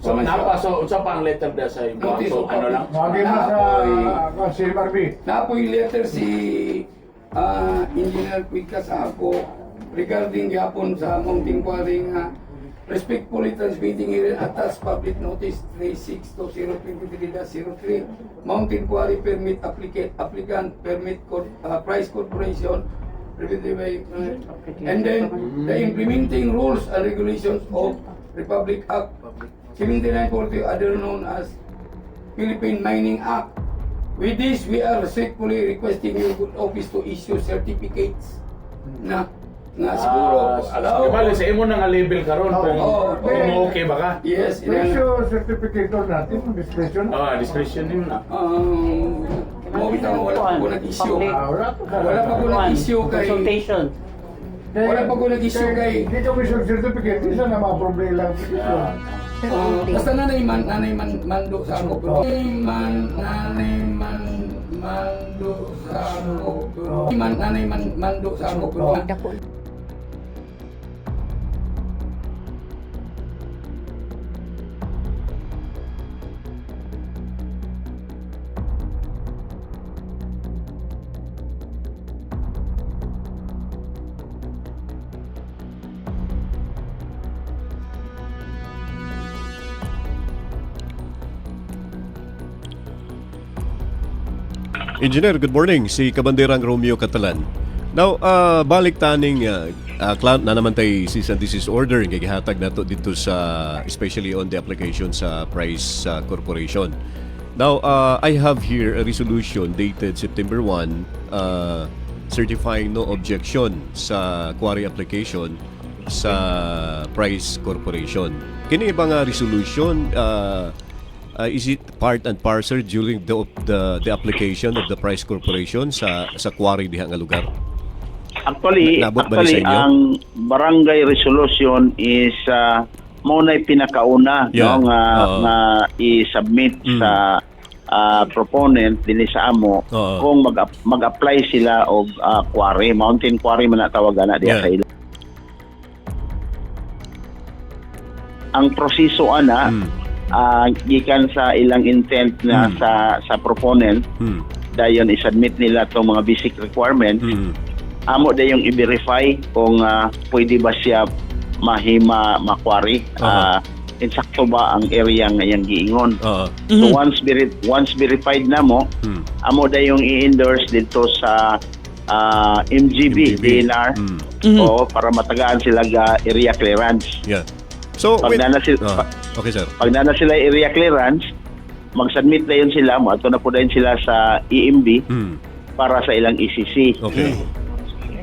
So napaso unsa pa ang letter da sa imo? So ano lang? Sabi mo sa si Barbie. Napoy letter si Engineer Quica sa ako regarding gapon sa mounting quarrying respectfully transmitting here attached public notice 36-2023-03 mountain quarry permit applicant permit price corporation and then the implementing rules and regulations of Republic Act 7940 other known as Philippine Mining Act. With this, we are respectfully requesting your good office to issue certificates na siguro Di ba sa imo nang label karon kung okay ba ka? Yes, Issue certificate natin, discretion. Discretion din na. wala pa ko nag-issue. Wala pa ko nag-issue kay Consultation. wala pa ko nag-issue kay Hindi kami certificate, isa na mga problema lang. basta nanay mando sa ako bro. Nanay mando sa ako bro. Nanay mando sa ako bro. Engineer, good morning. Si Kabanderang Romeo Catalan. Now, balik taning client na naman tayo cease and desist order nga gihatag nato dito sa especially on the application sa Price Corporation. Now, I have here a resolution dated September 1 certifying no objection sa quarry application sa Price Corporation. Kini ba nga resolution is it part and parcel during the application of the Price Corporation sa quarry diha nga lugar? Actually, Nabot ba ni sa inyo? ang barangay resolution is maunay pinakauna Yeah. no nga i-submit sa proponent dinhi sa amo kung mag-apply sila og quarry, mountain quarry man na tawagan na diha Yeah. sa ila. Ang proseso ana gikan sa ilang intent na sa proponent dayon i-submit nila tong mga basic requirements amo dayong i-verify kung pwede ba siya ma-quarry insakto ba ang area nga yang giingon. So once verified na mo amo dayong i-endorse dito sa MGB, DNR o para matagaan sila ga area clearance. Yeah. So Pag nana okay sir. Pag nana sila area clearance, mag-submit na yun sila, ato na po din sila sa EMB para sa ilang ECC. Okay.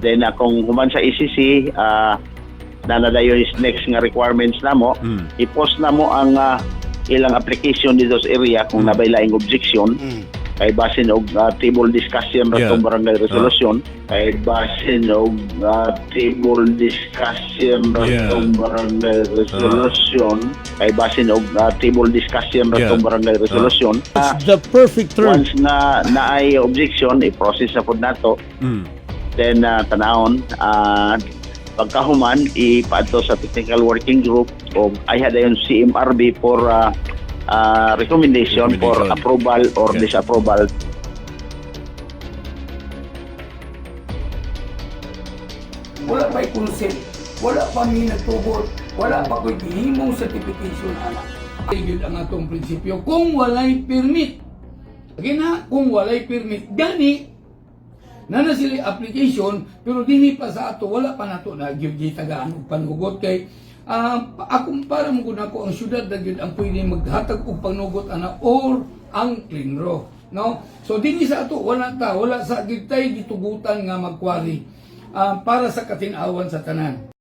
Then kung human sa ECC, nanadayon is next nga requirements na mo, i-post na mo ang ilang application dito sa area kung nabay laing objection. Kay basin og table discussion ra tong barangay resolution, kay basin og table discussion ra tong barangay resolution, kay basin og table discussion ra tong barangay resolution. The perfect term. Once na naay objection, i-process na pod nato. Then tanawon pagkahuman ipaadto sa technical working group o ay hadayon CMRB for recommendation for approval or disapproval. Wala pa consent, wala pa mi nagtubot, wala pa ko'y gihimong certification anak. Ayun ang atong prinsipyo, kung walay permit. Again kung walay permit, gani na sila application pero dini pa sa ato wala pa nato na gitagaan og panugot kay akong para mo kun ako ang syudad na gyud ang pwede maghatag og panugot ana or ang klinro, no? So dinhi sa ato wala sa gyud tay gitugutan nga magkwari para sa katinawan sa tanan.